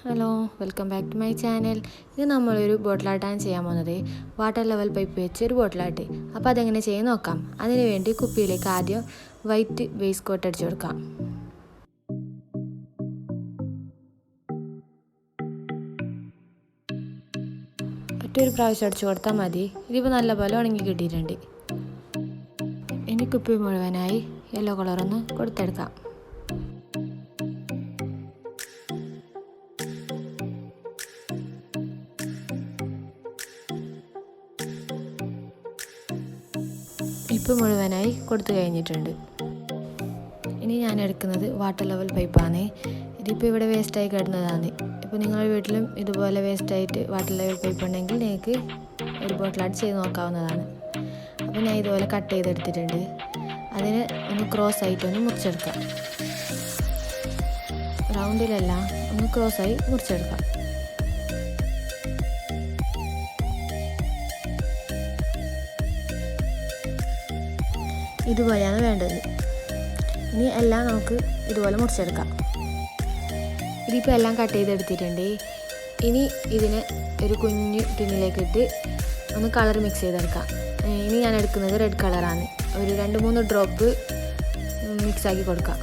Hello, welcome back to my channel. ഇത് നമ്മളൊരു ബോട്ടിലാട്ടാണ് ചെയ്യാൻ പോകുന്നത്. വാട്ടർ ലെവൽ പൈപ്പ് വെച്ച് ഒരു ബോട്ടിലാട്ട്. അപ്പോൾ അതെങ്ങനെ ചെയ്യാൻ നോക്കാം. അതിന് വേണ്ടി കുപ്പിയിലേക്ക് ആദ്യം വൈറ്റ് ബേസ് കോട്ട് അടിച്ചു കൊടുക്കാം. ഒറ്റൊരു പ്രാവശ്യം അടിച്ചു കൊടുത്താൽ മതി. ഇതിപ്പോൾ നല്ലപോലെ ഉണങ്ങി കിട്ടിയിട്ടുണ്ട്. ഇനി കുപ്പി മുഴുവനായി യെല്ലോ കളറൊന്ന് കൊടുത്തെടുക്കാം. ഇപ്പോൾ മുഴുവനായി കൊടുത്തു കഴിഞ്ഞിട്ടുണ്ട്. ഇനി ഞാൻ എടുക്കുന്നത് വാട്ടർ ലെവൽ പൈപ്പാണ്. ഇതിപ്പോൾ ഇവിടെ വേസ്റ്റായി കിടന്നതാണ്. ഇപ്പോൾ നിങ്ങളുടെ വീട്ടിലും ഇതുപോലെ വേസ്റ്റായിട്ട് വാട്ടർ ലെവൽ പൈപ്പ് ഉണ്ടെങ്കിൽ നിങ്ങൾക്ക് ഒരു ബോട്ടിലായിട്ട് ചെയ്ത് നോക്കാവുന്നതാണ്. അപ്പോൾ ഞാൻ ഇതുപോലെ കട്ട് ചെയ്തെടുത്തിട്ടുണ്ട്. അതിന് ഒന്ന് ക്രോസ് ആയിട്ടൊന്ന് മുറിച്ചെടുക്കാം. റൗണ്ടിലല്ല, ഒന്ന് ക്രോസായി മുറിച്ചെടുക്കാം. ഇതുപോലെയാണ് വേണ്ടത്. ഇനി എല്ലാം നമുക്ക് ഇതുപോലെ മുറിച്ചെടുക്കാം. ഇതിപ്പോൾ എല്ലാം കട്ട് ചെയ്തെടുത്തിട്ടുണ്ട്. ഇനി ഇതിനെ ഒരു കുഞ്ഞു ടിന്നിലേക്ക് ഇട്ട് ഒന്ന് കളർ മിക്സ് ചെയ്തെടുക്കാം. ഇനി ഞാൻ എടുക്കുന്നത് റെഡ് കളറാണ്. ഒരു 2-3 ഡ്രോപ്പ് മിക്സാക്കി കൊടുക്കാം.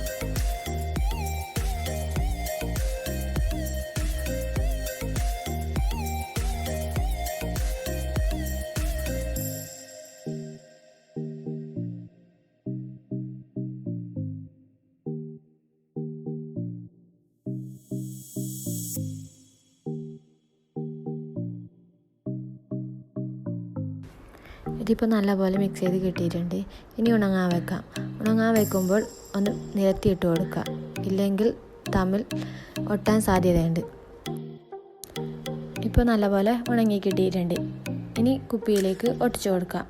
ഇതിപ്പോൾ നല്ലപോലെ മിക്സ് ചെയ്ത് കിട്ടിയിട്ടുണ്ട്. ഇനി ഉണങ്ങാൻ വെക്കാം. ഉണങ്ങാൻ വെക്കുമ്പോൾ ഒന്ന് നിരത്തിയിട്ട് കൊടുക്കുക, ഇല്ലെങ്കിൽ തമ്മിൽ ഒട്ടാൻ സാധ്യതയുണ്ട്. ഇപ്പോൾ നല്ലപോലെ ഉണങ്ങി കിട്ടിയിട്ടുണ്ട്. ഇനി കുപ്പിയിലേക്ക് ഒട്ടിച്ചു കൊടുക്കാം.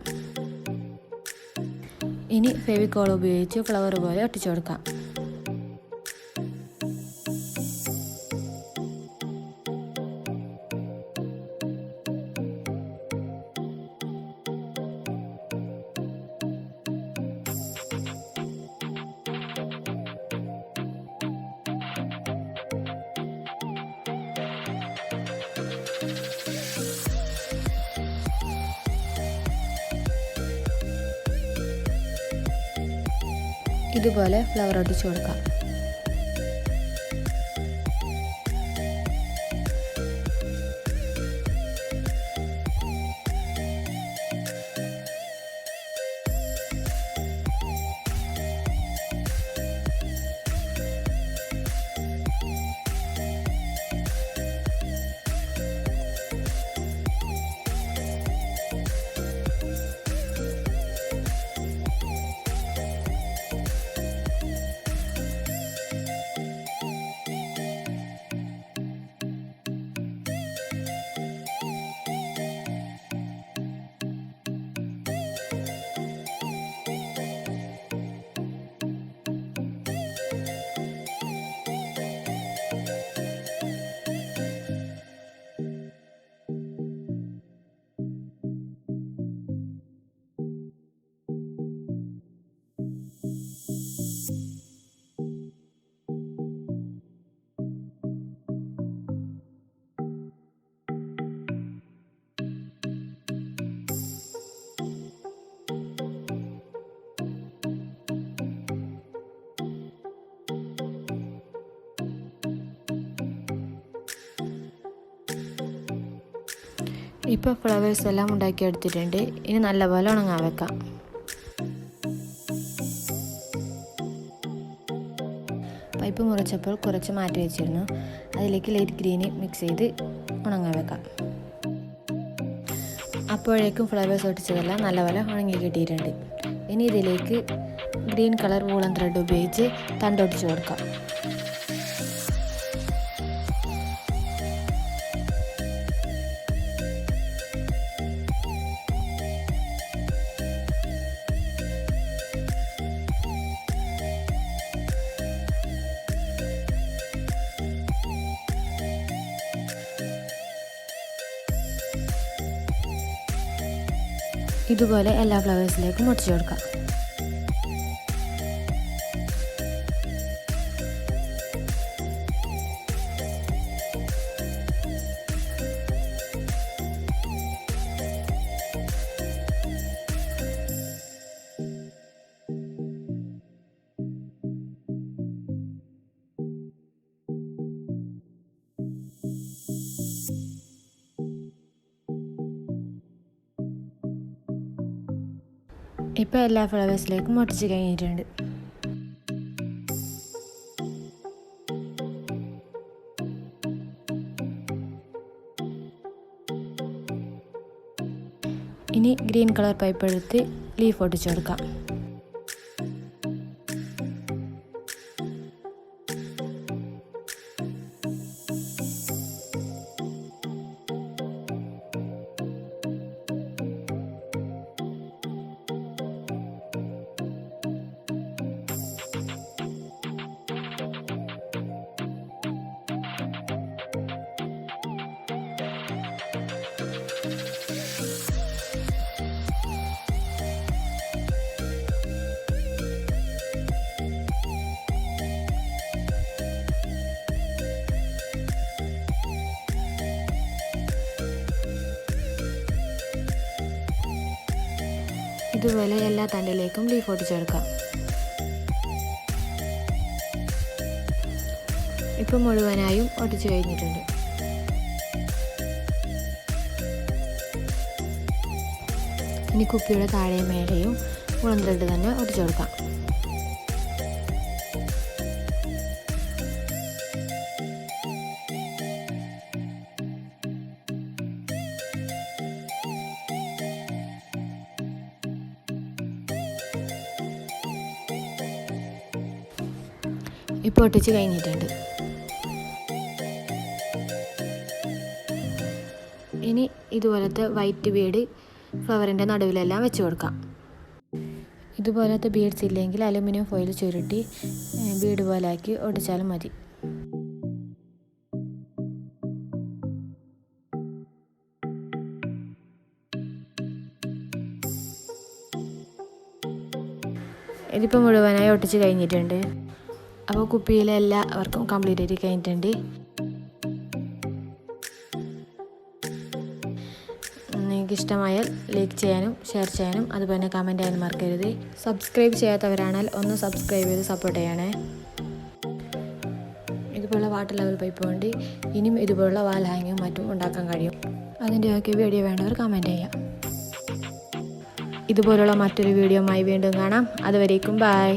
ഇനി ഫെവിക്കോൾ ഉപയോഗിച്ച് ഫ്ലവർ പോലെ ഒട്ടിച്ചു കൊടുക്കാം. ഇതുപോലെ ഫ്ലവർ ഒട്ടിച്ചു കൊടുക്കാം. ഇപ്പോൾ ഫ്ലവേഴ്സ് എല്ലാം ഉണ്ടാക്കിയെടുത്തിട്ടുണ്ട്. ഇനി നല്ലപോലെ ഉണങ്ങാൻ വെക്കാം. പൈപ്പ് മുറിച്ചപ്പോൾ കുറച്ച് മാറ്റി വെച്ചിരുന്നു. അതിലേക്ക് ലൈറ്റ് ഗ്രീന് മിക്സ് ചെയ്ത് ഉണങ്ങാൻ വെക്കാം. അപ്പോഴേക്കും ഫ്ലവേഴ്സ് ഒട്ടിച്ചതെല്ലാം നല്ലപോലെ ഉണങ്ങി കിട്ടിയിട്ടുണ്ട്. ഇനി ഇതിലേക്ക് ഗ്രീൻ കളർ വൂളൻ ത്രെഡ് ഉപയോഗിച്ച് തണ്ടൊട്ടിച്ച് കൊടുക്കാം. ഇതുപോലെ എല്ലാ ഫ്ലവേഴ്സിലേക്കും ഒട്ടിച്ചു കൊടുക്കാം. ഇപ്പോൾ എല്ലാ ഫ്ലവേഴ്സിലേക്കും ഒട്ടിച്ച് കഴിഞ്ഞിട്ടുണ്ട്. ഇനി ഗ്രീൻ കളർ പൈപ്പ് എടുത്ത് ലീഫ് ഒട്ടിച്ചു കൊടുക്കാം. ഇതുപോലെ എല്ലാ തണ്ടിലേക്കും ലീഫ് ഒട്ടിച്ചെടുക്കാം. ഇപ്പം മുഴുവനായും ഒട്ടിച്ചു കഴിഞ്ഞിട്ടുണ്ട്. ഇനി കുപ്പിയുടെ താഴെയും മേലെയും മുളം ത്രെഡ് തന്നെ ഒട്ടിച്ചു കൊടുക്കാം. ഇപ്പോൾ ഒട്ടിച്ച് കഴിഞ്ഞിട്ടുണ്ട്. ഇനി ഇതുപോലത്തെ വൈറ്റ് ബീഡ് ഫ്ലവറിൻ്റെ നടുവിലെല്ലാം വെച്ച് കൊടുക്കാം. ഇതുപോലത്തെ ബീഡ്സ് ഇല്ലെങ്കിൽ അലുമിനിയം ഫോയിൽ ചുരുട്ടി ബീഡ് പോലെ ആക്കി ഒട്ടിച്ചാലും മതി. ഇതിപ്പോൾ മുഴുവനായി ഒട്ടിച്ച് കഴിഞ്ഞിട്ടുണ്ട്. അപ്പോൾ കുപ്പിയിലെ എല്ലാവർക്കും കംപ്ലീറ്റ് ആയിട്ട് കഴിഞ്ഞിട്ടുണ്ട്. നിങ്ങൾക്ക് ഇഷ്ടമായാൽ ലൈക്ക് ചെയ്യാനും ഷെയർ ചെയ്യാനും അതുപോലെ കമൻറ്റ് ചെയ്യാനും മറക്കരുത്. സബ്സ്ക്രൈബ് ചെയ്യാത്തവരാണെങ്കിൽ ഒന്ന് സബ്സ്ക്രൈബ് ചെയ്ത് സപ്പോർട്ട് ചെയ്യണേ. ഇതുപോലുള്ള വാട്ടർ ലെവൽ പൈപ്പ് കൊണ്ട് ഇനിയും ഇതുപോലുള്ള വാൽ ഹാങ്ങിങ്ങും മറ്റും ഉണ്ടാക്കാൻ കഴിയും. അതിൻ്റെയൊക്കെ വീഡിയോ വേണ്ടവർ കമൻറ്റ് ചെയ്യാം. ഇതുപോലുള്ള മറ്റൊരു വീഡിയോയുമായി വീണ്ടും കാണാം. അതുവരേക്കും ബൈ.